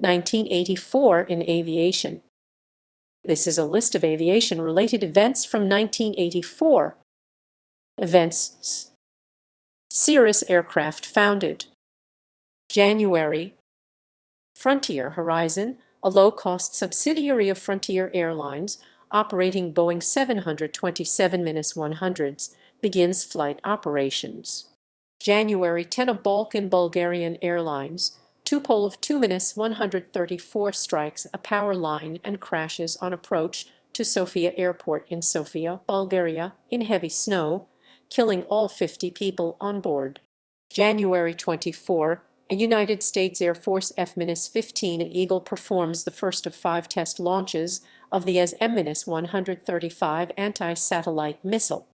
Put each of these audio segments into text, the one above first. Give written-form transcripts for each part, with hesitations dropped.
1984 in aviation. This is a list of aviation-related events from 1984. Events: Cirrus Aircraft founded. January. Frontier Horizon, a low-cost subsidiary of Frontier Airlines, operating Boeing 727-100s, begins flight operations. January 10, a Balkan Bulgarian Airlines, Tupol of 2-134 strikes a power line and crashes on approach to Sofia Airport in Sofia, Bulgaria, in heavy snow, killing all 50 people on board. January 24, a United States Air Force F-15 Eagle performs the first of 5 test launches of the S-135 anti-satellite missile.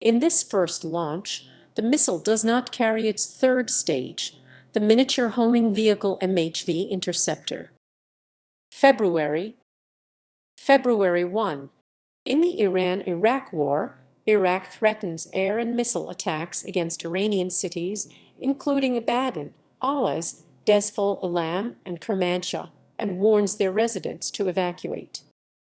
In this first launch, the missile does not carry its third stage, the miniature homing vehicle MHV interceptor. February 1. In the Iran-Iraq war, Iraq threatens air and missile attacks against Iranian cities, including Abadan, Alaz, Desful Alam, and Kermanshah, and warns their residents to evacuate.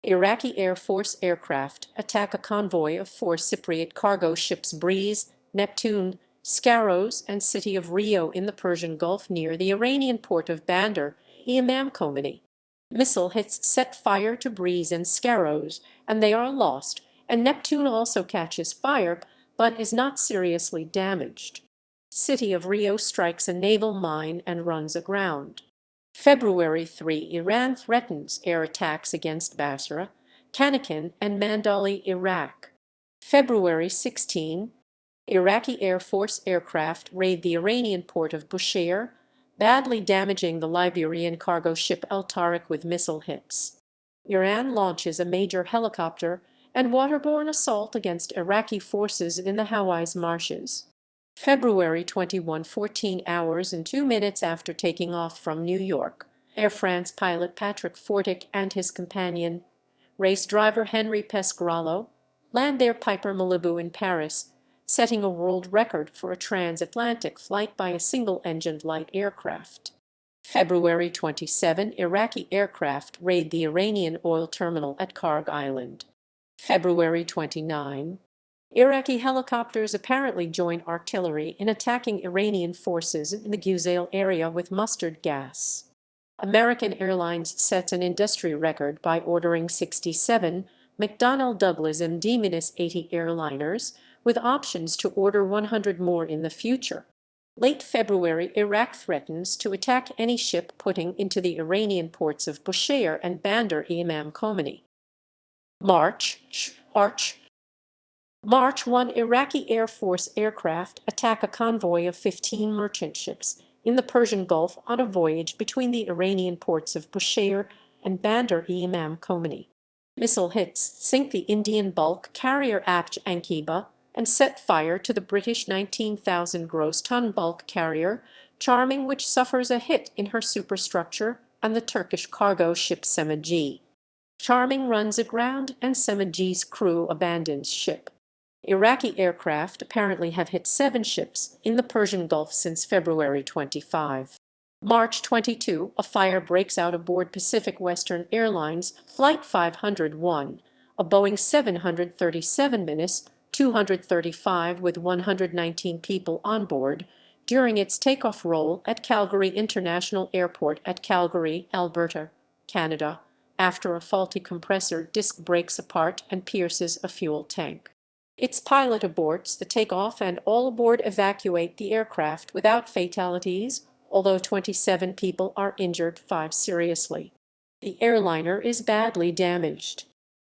Iraqi Air Force aircraft attack a convoy of 4 Cypriot cargo ships Breeze, Neptune, Scarrows, and City of Rio in the Persian Gulf near the Iranian port of Bandar Imam Khomeini. Missile hits set fire to Breeze and Scarrows, and they are lost, and Neptune also catches fire, but is not seriously damaged. City of Rio strikes a naval mine and runs aground. February 3, Iran threatens air attacks against Basra, Kanakin, and Mandali, Iraq. February 16, Iraqi Air Force aircraft raid the Iranian port of Bushehr, badly damaging the Liberian cargo ship El Tariq with missile hits. Iran launches a major helicopter and waterborne assault against Iraqi forces in the Hawaz marshes. February 21, 14 hours and 2 minutes after taking off from New York, Air France pilot Patrick Fortick and his companion, race driver Henry Pescarolo, land their Piper Malibu in Paris, setting a world record for a transatlantic flight by a single-engined light aircraft. February 27, Iraqi aircraft raid the Iranian oil terminal at Karg Island. February 29, Iraqi helicopters apparently join artillery in attacking Iranian forces in the Guzail area with mustard gas. American Airlines sets an industry record by ordering 67 McDonnell Douglas MD-80 airliners, with options to order 100 more in the future. Late February, Iraq threatens to attack any ship putting into the Iranian ports of Bushehr and Bandar Imam Khomeini. March 1, Iraqi Air Force aircraft attack a convoy of 15 merchant ships in the Persian Gulf on a voyage between the Iranian ports of Bushehr and Bandar Imam Khomeini. Missile hits sink the Indian bulk carrier Abj Anqiba and set fire to the British 19,000 gross ton bulk carrier Charming, which suffers a hit in her superstructure, and the Turkish cargo ship Semaji. Charming runs aground and Semaji's crew abandons ship. Iraqi aircraft apparently have hit 7 ships in the Persian Gulf since February 25. March 22, a fire breaks out aboard Pacific Western Airlines Flight 501, a Boeing 737-235 with 119 people on board, during its takeoff roll at Calgary International Airport at Calgary, Alberta, Canada, after a faulty compressor disc breaks apart and pierces a fuel tank. Its pilot aborts the takeoff and all aboard evacuate the aircraft without fatalities, although 27 people are injured, 5 seriously. The airliner is badly damaged.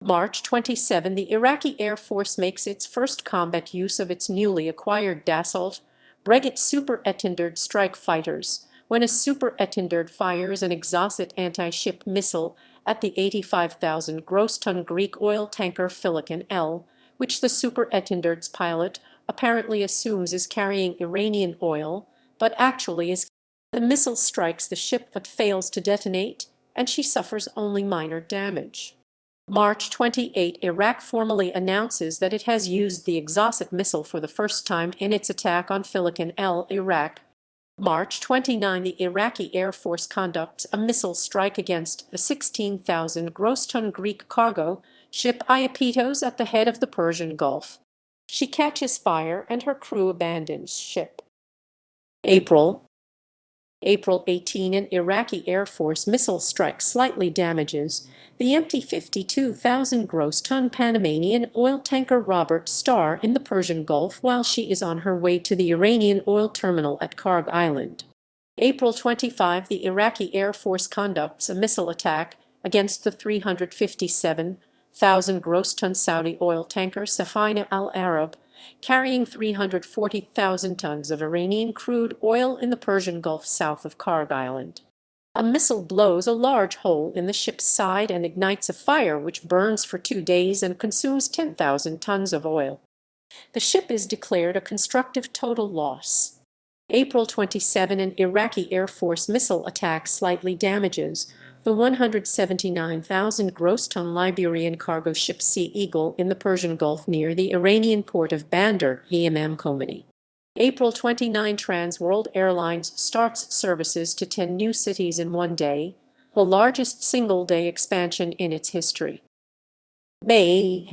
March 27, the Iraqi Air Force makes its first combat use of its newly acquired Dassault Breguet Super Étendard strike fighters, when a Super Étendard fires an exocet anti-ship missile at the 85,000 gross ton Greek oil tanker Filikin L, which the Super Étendard's pilot apparently assumes is carrying Iranian oil, but actually is. The missile strikes the ship but fails to detonate, and she suffers only minor damage. March 28, Iraq formally announces that it has used the exocet missile for the first time in its attack on Filikin L, Iraq. March 29, the Iraqi Air Force conducts a missile strike against the 16,000 gross ton Greek cargo ship Iapetos at the head of the Persian Gulf. She catches fire and her crew abandons ship. April 18, an Iraqi Air Force missile strike slightly damages the empty 52,000 gross ton Panamanian oil tanker Robert Starr in the Persian Gulf while she is on her way to the Iranian oil terminal at Karg Island. April 25, the Iraqi Air Force conducts a missile attack against the 357,000 gross ton Saudi oil tanker Safina al-Arab, carrying 340,000 tons of Iranian crude oil in the Persian Gulf south of Karg Island. A missile blows a large hole in the ship's side and ignites a fire which burns for 2 days and consumes 10,000 tons of oil. The ship is declared a constructive total loss. April 27, an Iraqi Air Force missile attack slightly damages the 179,000 gross ton Liberian cargo ship Sea Eagle in the Persian Gulf near the Iranian port of Bandar Khomeini. April 29, Trans World Airlines starts services to 10 new cities in one day, the largest single-day expansion in its history. Due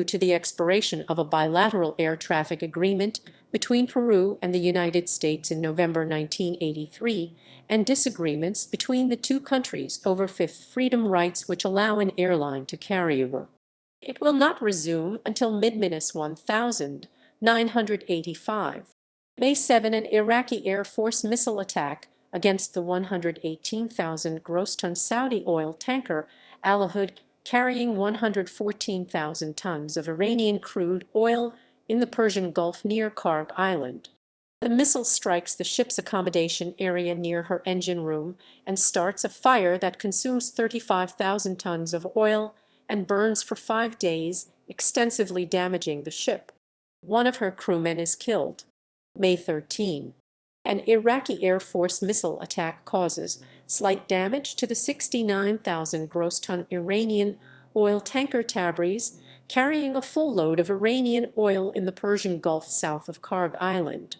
to the expiration of a bilateral air traffic agreement between Peru and the United States in November 1983, and disagreements between the two countries over fifth freedom rights which allow an airline to carry over. It will not resume until mid-1985. May 7, an Iraqi Air Force missile attack against the 118,000 gross ton Saudi oil tanker Al-Ahud carrying 114,000 tons of Iranian crude oil in the Persian Gulf near Karg Island. The missile strikes the ship's accommodation area near her engine room and starts a fire that consumes 35,000 tons of oil and burns for 5 days, extensively damaging the ship. One of her crewmen is killed. May 13. An Iraqi Air Force missile attack causes slight damage to the 69,000 gross ton Iranian oil tanker Tabriz, carrying a full load of Iranian oil in the Persian Gulf south of Karg Island.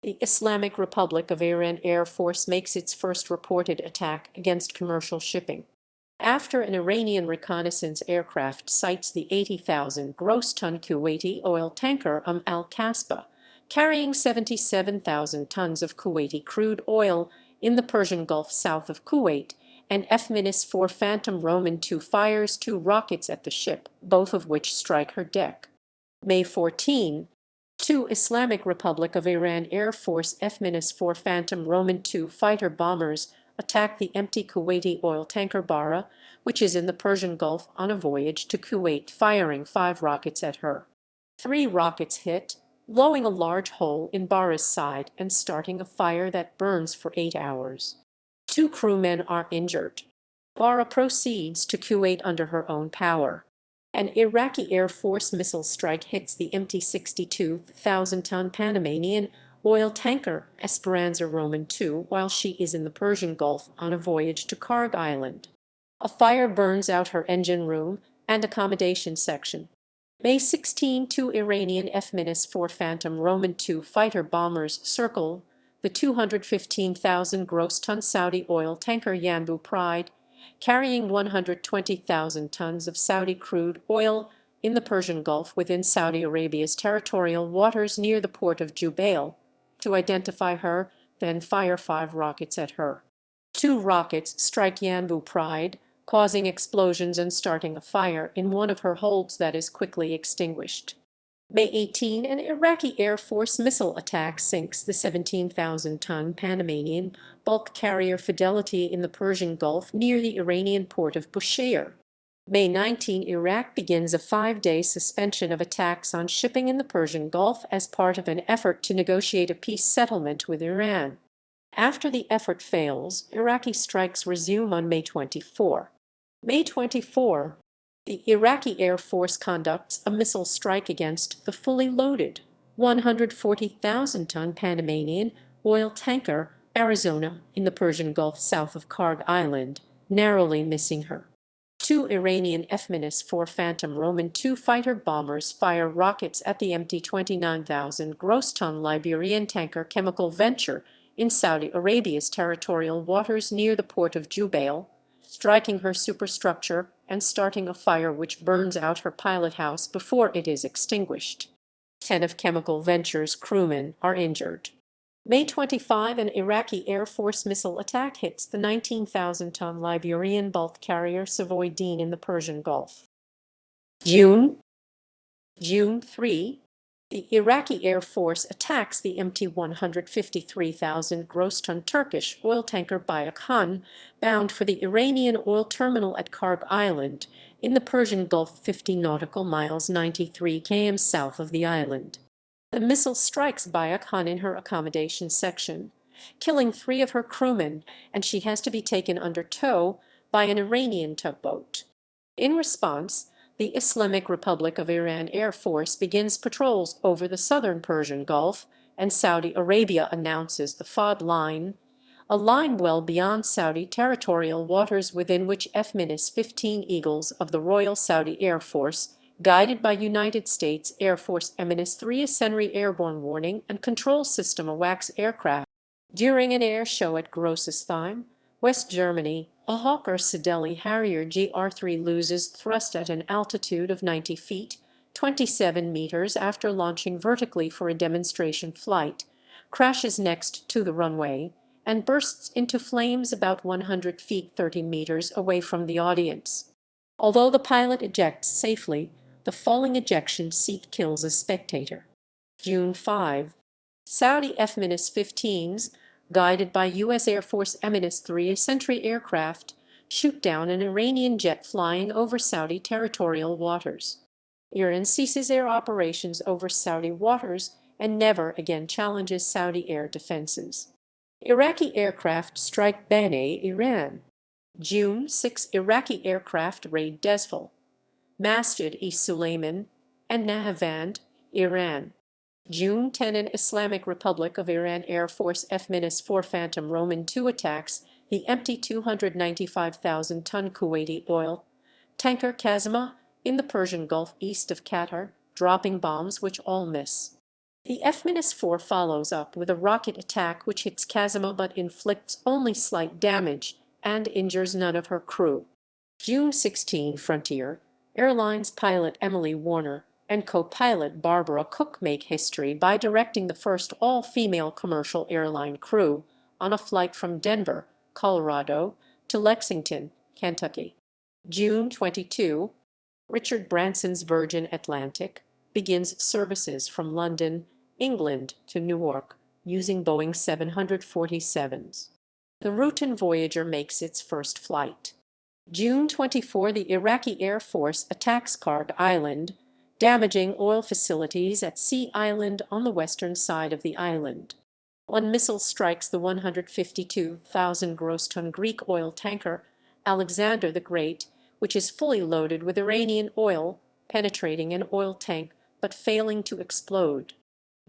The Islamic Republic of Iran Air Force makes its first reported attack against commercial shipping. After an Iranian reconnaissance aircraft sights the 80,000 gross ton Kuwaiti oil tanker al-Kasba, carrying 77,000 tons of Kuwaiti crude oil in the Persian Gulf south of Kuwait, and F-4 Phantom Roman II fires 2 rockets at the ship, both of which strike her deck. May 14, 2 Islamic Republic of Iran Air Force F-4 Phantom Roman II fighter bombers attack the empty Kuwaiti oil tanker Bara, which is in the Persian Gulf on a voyage to Kuwait, firing 5 rockets at her. 3 rockets hit, blowing a large hole in Bara's side and starting a fire that burns for 8 hours. 2 crewmen are injured. Bara proceeds to Kuwait under her own power. An Iraqi Air Force missile strike hits the empty 62,000-ton Panamanian oil tanker Esperanza Roman II while she is in the Persian Gulf on a voyage to Karg Island. A fire burns out her engine room and accommodation section. May 16, 2 Iranian F-4 Phantom Roman II fighter bombers circle the 215,000 gross ton Saudi oil tanker Yanbu Pride, carrying 120,000 tons of Saudi crude oil in the Persian Gulf within Saudi Arabia's territorial waters near the port of Jubail, to identify her, then fire 5 rockets at her. 2 rockets strike Yanbu Pride, causing explosions and starting a fire in one of her holds that is quickly extinguished. May 18, an Iraqi Air Force missile attack sinks the 17,000-ton Panamanian bulk carrier Fidelity in the Persian Gulf near the Iranian port of Bushehr. May 19, Iraq begins a 5-day suspension of attacks on shipping in the Persian Gulf as part of an effort to negotiate a peace settlement with Iran. After the effort fails, Iraqi strikes resume on May 24. May 24, the Iraqi Air Force conducts a missile strike against the fully loaded 140,000-ton Panamanian oil tanker Arizona in the Persian Gulf south of Karg Island, narrowly missing her. Two Iranian F-4 Phantom Roman II fighter bombers fire rockets at the empty 29,000 gross ton Liberian tanker Chemical Venture in Saudi Arabia's territorial waters near the port of Jubail, striking her superstructure and starting a fire which burns out her pilot house before it is extinguished. 10 of Chemical Venture's crewmen are injured. May 25, an Iraqi Air Force missile attack hits the 19,000-ton Liberian bulk carrier Savoy Dean in the Persian Gulf. June 3, the Iraqi Air Force attacks the empty 153,000 gross ton Turkish oil tanker Bayak Han, bound for the Iranian oil terminal at Karg Island, in the Persian Gulf 50 nautical miles 93 km south of the island. The missile strikes Bayak Han in her accommodation section, killing 3 of her crewmen, and she has to be taken under tow by an Iranian tugboat. In response, the Islamic Republic of Iran Air Force begins patrols over the southern Persian Gulf, and Saudi Arabia announces the Fad Line, a line well beyond Saudi territorial waters within which F-15 Eagles of the Royal Saudi Air Force, guided by United States Air Force M-3 Senry-Airborne Warning and Control System AWACS aircraft. During an air show at Grossestheim, West Germany, a Hawker Siddeley Harrier GR3 loses thrust at an altitude of 90 feet, 27 meters after launching vertically for a demonstration flight, crashes next to the runway, and bursts into flames about 100 feet 30 meters away from the audience. Although the pilot ejects safely, the falling ejection seat kills a spectator. June 5. Saudi F-15s, guided by U.S. Air Force M-3 Sentry aircraft, shoot down an Iranian jet flying over Saudi territorial waters. Iran ceases air operations over Saudi waters and never again challenges Saudi air defenses. Iraqi aircraft strike Banei, Iran. June 6, Iraqi aircraft raid Desfal, Masjid-e-Sulayman, and Nahavand, Iran. June 10, an Islamic Republic of Iran Air Force F-4 Phantom Roman II attacks the empty 295,000-ton Kuwaiti oil tanker Kazima in the Persian Gulf east of Qatar, dropping bombs which all miss. The F-4 follows up with a rocket attack which hits Kazima but inflicts only slight damage and injures none of her crew. June 16, Frontier Airlines pilot Emily Warner and co-pilot Barbara Cook make history by directing the first all-female commercial airline crew on a flight from Denver, Colorado, to Lexington, Kentucky. June 22, Richard Branson's Virgin Atlantic begins services from London, England to Newark using Boeing 747s. The Rutan Voyager makes its first flight. June 24, the Iraqi Air Force attacks Karg Island, damaging oil facilities at Sea Island on the western side of the island. One missile strikes the 152,000 gross ton Greek oil tanker Alexander the Great, which is fully loaded with Iranian oil, penetrating an oil tank but failing to explode.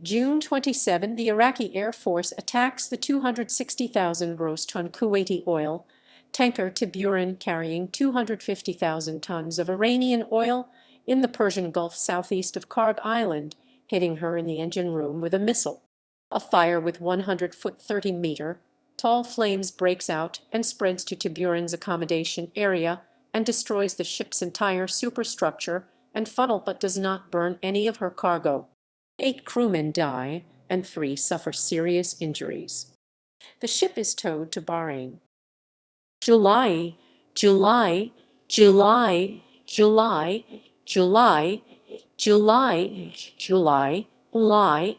June 27, the Iraqi Air Force attacks the 260,000 gross ton Kuwaiti oil tanker Tiburon carrying 250,000 tons of Iranian oil in the Persian Gulf southeast of Karg Island, hitting her in the engine room with a missile. A fire with 100-foot 30-meter tall flames breaks out and spreads to Tiburon's accommodation area and destroys the ship's entire superstructure and funnel but does not burn any of her cargo. 8 crewmen die and 3 suffer serious injuries. The ship is towed to Bahrain. July, July, July, July, July, July, July, July,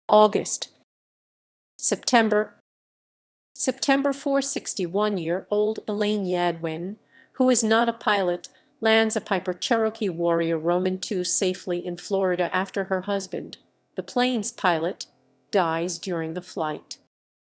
August, September. September 4, 61-year-old Elaine Yadwin, who is not a pilot, lands a Piper Cherokee Warrior Roman II safely in Florida after her husband, the plane's pilot, dies during the flight.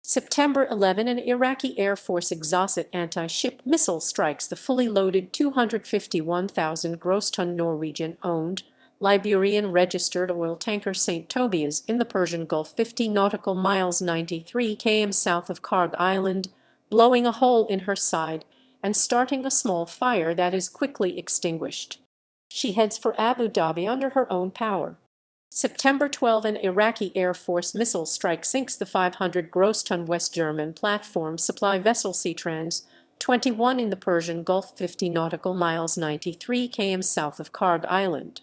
September 11, an Iraqi Air Force exocet anti-ship missile strikes the fully loaded 251,000 gross ton Norwegian-owned, Liberian-registered oil tanker St. Tobias in the Persian Gulf 50 nautical miles 93 km south of Karg Island, blowing a hole in her side and starting a small fire that is quickly extinguished. She heads for Abu Dhabi under her own power. September 12, an Iraqi Air Force missile strike sinks the 500 gross ton West German platform supply vessel Seatrans 21 in the Persian Gulf, 50 nautical miles 93 km south of Karg Island.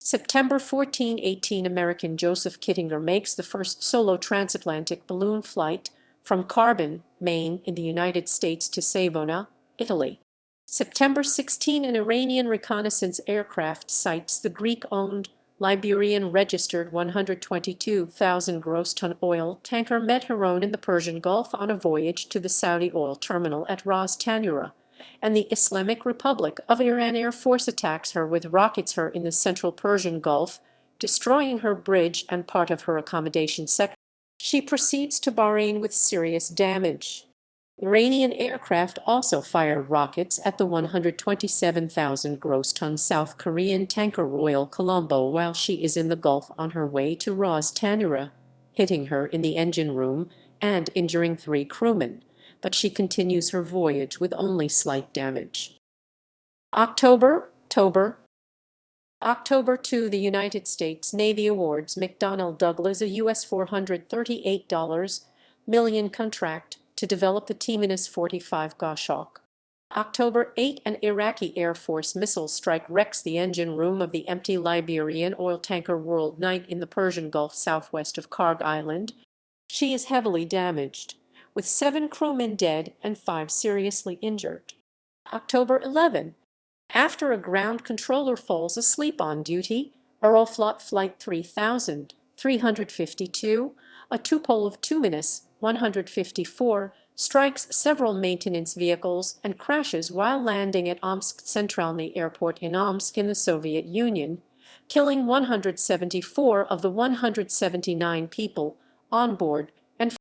September 14, 18, American Joseph Kittinger makes the first solo transatlantic balloon flight from Carbon, Maine, in the United States to Savona, Italy. September 16, an Iranian reconnaissance aircraft sights the Greek-owned, Liberian-registered 122,000 gross ton oil tanker Medheron in the Persian Gulf on a voyage to the Saudi oil terminal at Ras Tanura, and the Islamic Republic of Iran Air Force attacks her with rockets her in the central Persian Gulf, destroying her bridge and part of her accommodation sector. She proceeds to Bahrain with serious damage. Iranian aircraft also fired rockets at the 127,000 gross ton South Korean tanker Royal Colombo while she is in the Gulf on her way to Ras Tanura, hitting her in the engine room and injuring 3 crewmen, but she continues her voyage with only slight damage. October 2, the United States Navy awards McDonnell Douglas a U.S. $438 million contract to develop the T-45 Goshawk. October 8, an Iraqi Air Force missile strike wrecks the engine room of the empty Liberian oil tanker World Knight in the Persian Gulf southwest of Karg Island. She is heavily damaged, with 7 crewmen dead and 5 seriously injured. October 11, after a ground controller falls asleep on duty, Aeroflot Flight 3352, a Tupol of Tuminus 154, strikes several maintenance vehicles and crashes while landing at Omsk Centralny Airport in Omsk in the Soviet Union, killing 174 of the 179 people on board, and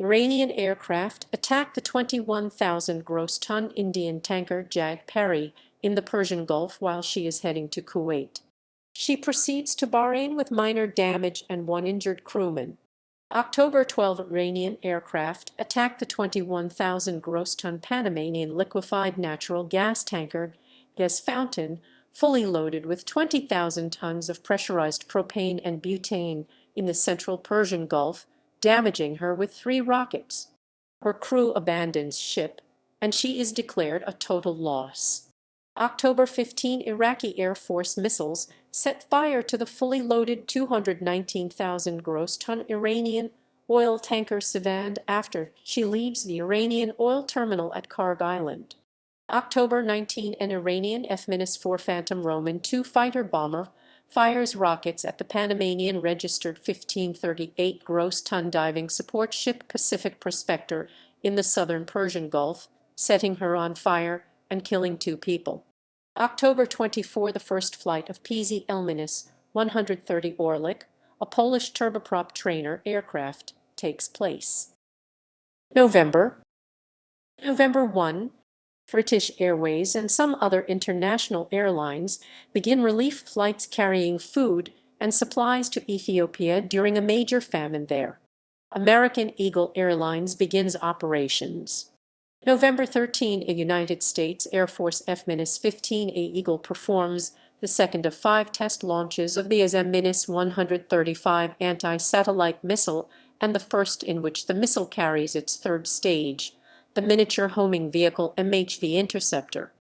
Iranian aircraft attacked the 21,000 gross ton Indian tanker Jag Pari in the Persian Gulf while she is heading to Kuwait. She proceeds to Bahrain with minor damage and 1 injured crewman. October 12, Iranian aircraft attacked the 21,000 gross ton Panamanian liquefied natural gas tanker Gas Fountain, fully loaded with 20,000 tons of pressurized propane and butane in the central Persian Gulf, damaging her with 3 rockets. Her crew abandons ship, and she is declared a total loss. October 15, Iraqi Air Force missiles set fire to the fully loaded 219,000 gross ton Iranian oil tanker Savand after she leaves the Iranian oil terminal at Karg Island. October 19, an Iranian F-4 Phantom Roman II fighter bomber fires rockets at the Panamanian-registered 1538 gross ton diving support ship Pacific Prospector in the southern Persian Gulf, setting her on fire and killing 2 people. October 24, the first flight of PZ Elminus 130 Orlik, a Polish turboprop trainer aircraft, takes place. November 1, British Airways and some other international airlines begin relief flights carrying food and supplies to Ethiopia during a major famine there. American Eagle Airlines begins operations. November 13, a United States Air Force F-15A Eagle performs the second of 5 test launches of the SM-135 anti-satellite missile and the first in which the missile carries its 3rd stage, the miniature homing vehicle MHV Interceptor.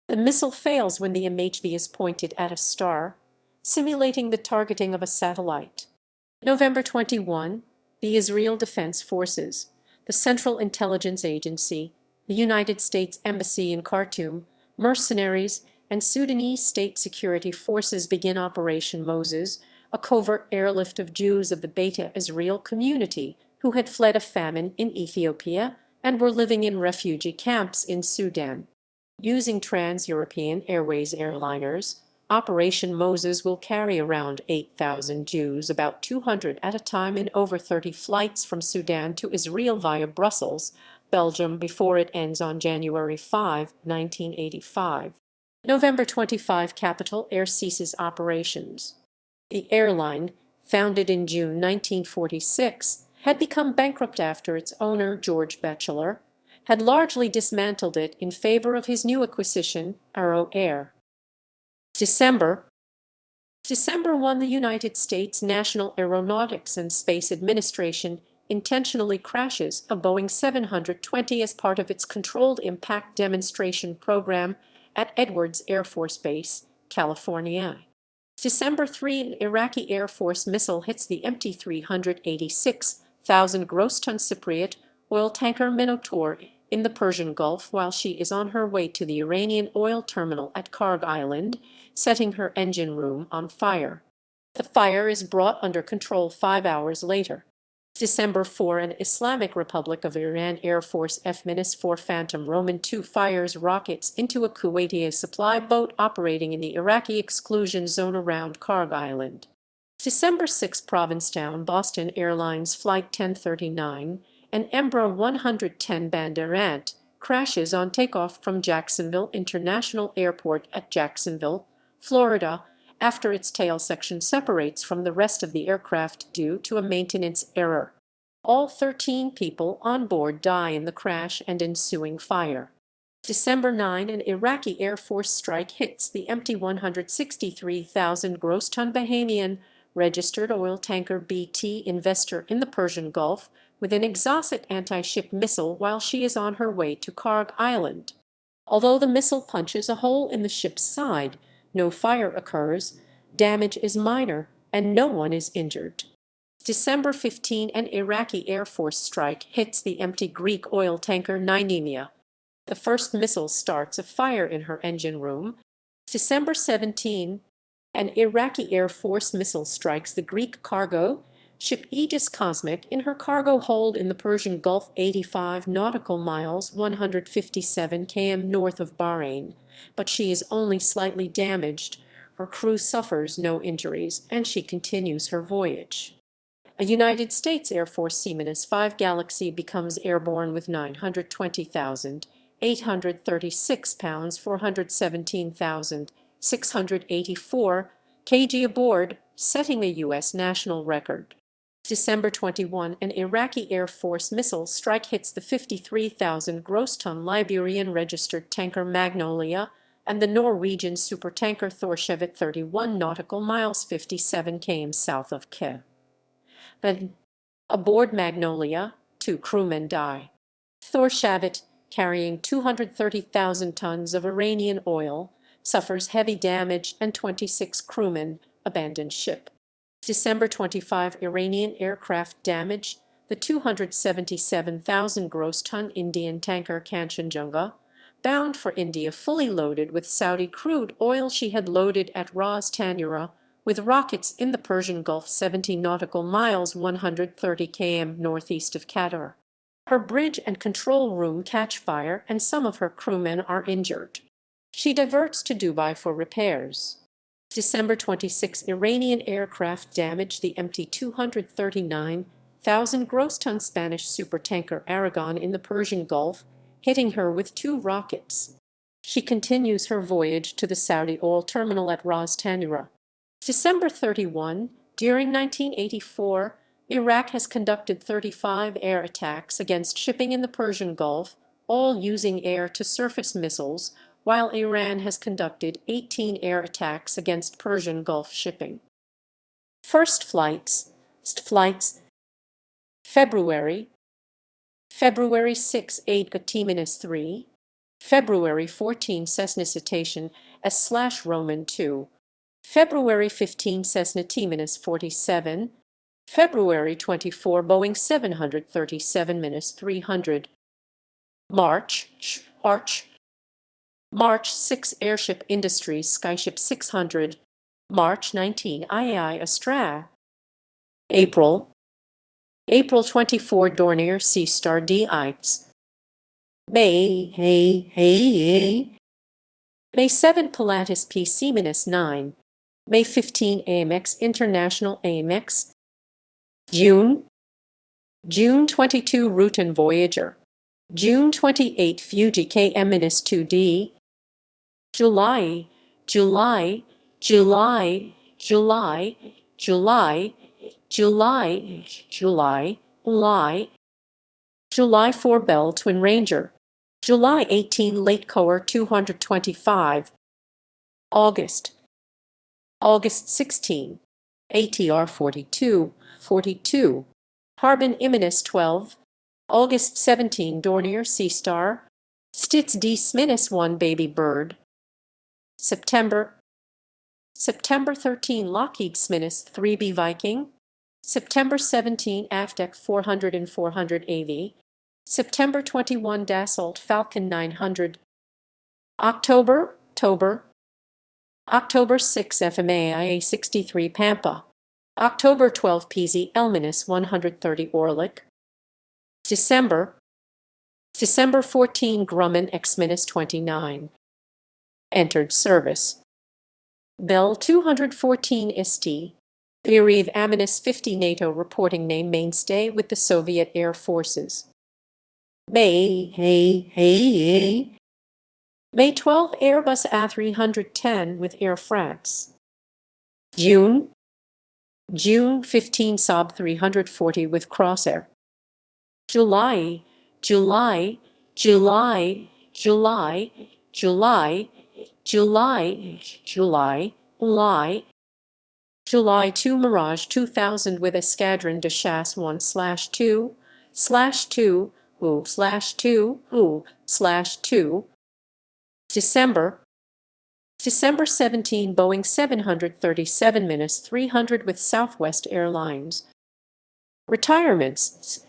The missile fails when the MHV is pointed at a star, simulating the targeting of a satellite. November 21, the Israel Defense Forces, the Central Intelligence Agency, the United States Embassy in Khartoum, mercenaries, and Sudanese state security forces begin Operation Moses, a covert airlift of Jews of the Beta Israel community who had fled a famine in Ethiopia and were living in refugee camps in Sudan. Using Trans-European Airways airliners, Operation Moses will carry around 8,000 Jews, about 200 at a time, in over 30 flights from Sudan to Israel via Brussels, Belgium, before it ends on January 5, 1985. November 25, Capital Air ceases operations. The airline, founded in June 1946, had become bankrupt after its owner, George Batchelor, had largely dismantled it in favor of his new acquisition, Arrow Air. December 1, the United States National Aeronautics and Space Administration intentionally crashes a Boeing 720 as part of its Controlled Impact Demonstration Program at Edwards Air Force Base, California. December 3, an Iraqi Air Force missile hits the empty 386,000 gross ton Cypriot oil tanker Minotaur in the Persian Gulf while she is on her way to the Iranian oil terminal at Karg Island, setting her engine room on fire. The fire is brought under control 5 hours later. December 4, an Islamic Republic of Iran Air Force F-4 Phantom Roman II fires rockets into a Kuwaiti supply boat operating in the Iraqi exclusion zone around Karg Island. December 6, Provincetown, Boston Airlines Flight 1039, an Embraer 110 Banderant, crashes on takeoff from Jacksonville International Airport at Jacksonville, Florida, after its tail section separates from the rest of the aircraft due to a maintenance error. All 13 people on board die in the crash and ensuing fire. December 9, an Iraqi Air Force strike hits the empty 163,000 gross ton Bahamian registered oil tanker BT Investor in the Persian Gulf with an exocet anti-ship missile while she is on her way to Karg Island. Although the missile punches a hole in the ship's side, no fire occurs, damage is minor, and no one is injured. December 15, an Iraqi Air Force strike hits the empty Greek oil tanker Nymenia. The first missile starts a fire in her engine room. December 17, an Iraqi Air Force missile strikes the Greek cargo ship Aegis Cosmic in her cargo hold in the Persian Gulf 85 nautical miles 157 km north of Bahrain, but she is only slightly damaged. Her crew suffers no injuries, and she continues her voyage. A United States Air Force Seaman S-5 Galaxy becomes airborne with 920,836 pounds, 417,684 kg aboard, setting a U.S. national record. December 21, an Iraqi Air Force missile strike hits the 53,000 gross ton Liberian registered tanker Magnolia and the Norwegian supertanker Thorshov at 31 nautical miles 57 km south of Kiev. Then, aboard Magnolia, 2 crewmen die. Thorshov, carrying 230,000 tons of Iranian oil, suffers heavy damage and 26 crewmen abandon ship. December 25, Iranian aircraft damage the 277,000 gross ton Indian tanker Kanchenjunga, bound for India fully loaded with Saudi crude oil. She had loaded at Ras Tanura with rockets in the Persian Gulf 70 nautical miles 130 km northeast of Qatar. Her bridge and control room catch fire and some of her crewmen are injured. She diverts to Dubai for repairs. December 26, Iranian aircraft damaged the empty 239,000 gross ton Spanish supertanker Aragon in the Persian Gulf, hitting her with 2 rockets. She continues her voyage to the Saudi oil terminal at Ras Tanura. December 31, during 1984, Iraq has conducted 35 air attacks against shipping in the Persian Gulf, all using air-to-surface missiles, while Iran has conducted 18 air attacks against Persian Gulf shipping. First flights. February 6, 8 T-3, February 14 Cessna Citation S/Roman 2, February 15 Cessna T-47, February 24 Boeing 737-300, March 6 Airship Industries Skyship 600, March 19 IAI Astra, April 24 Dornier Sea Star D-Ites, May 7 Pilatus P Seamanus 9, May 15 AMX International AMX, June 22 Rutan Voyager, June 28 Fuji KM-2D, July, July, July, July, July, July, July, July, July 4 Bell Twin Ranger. July 18 Late Coer 225. August 16 ATR 42. Harbin Imminus 12. August 17 Dornier Sea Star. Stitz D. Sminus 1 Baby Bird. September 13 Lockheed Sminus 3B Viking. September 17 Afdeck 400 and 400 AV. September 21 Dassault Falcon 900. October 6 FMAIA 63 Pampa. October 12 PZ Elminus 130 Orlik. December 14 Grumman X-Minus 29. Entered service. Bell 214 ST. Yuriv Aminus 50 NATO reporting name mainstay with the Soviet Air Forces. May 12 Airbus A310 with Air France. June 15 Saab 340 with Crossair. July 2 Mirage 2000 with Escadron de Chasse 1/2/2/2. December 17 Boeing 737-300 with Southwest Airlines. Retirements.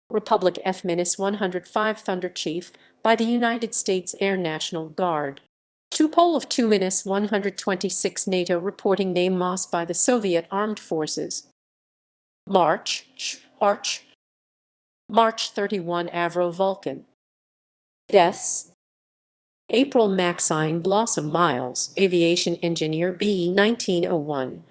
Republic F-105 Thunder Chief by the United States Air National Guard. Tupolev of 2-126 NATO reporting name Moss by the Soviet Armed Forces. March 31 Avro Vulcan. Deaths. April Maxine Blossom Miles, aviation engineer B 1901.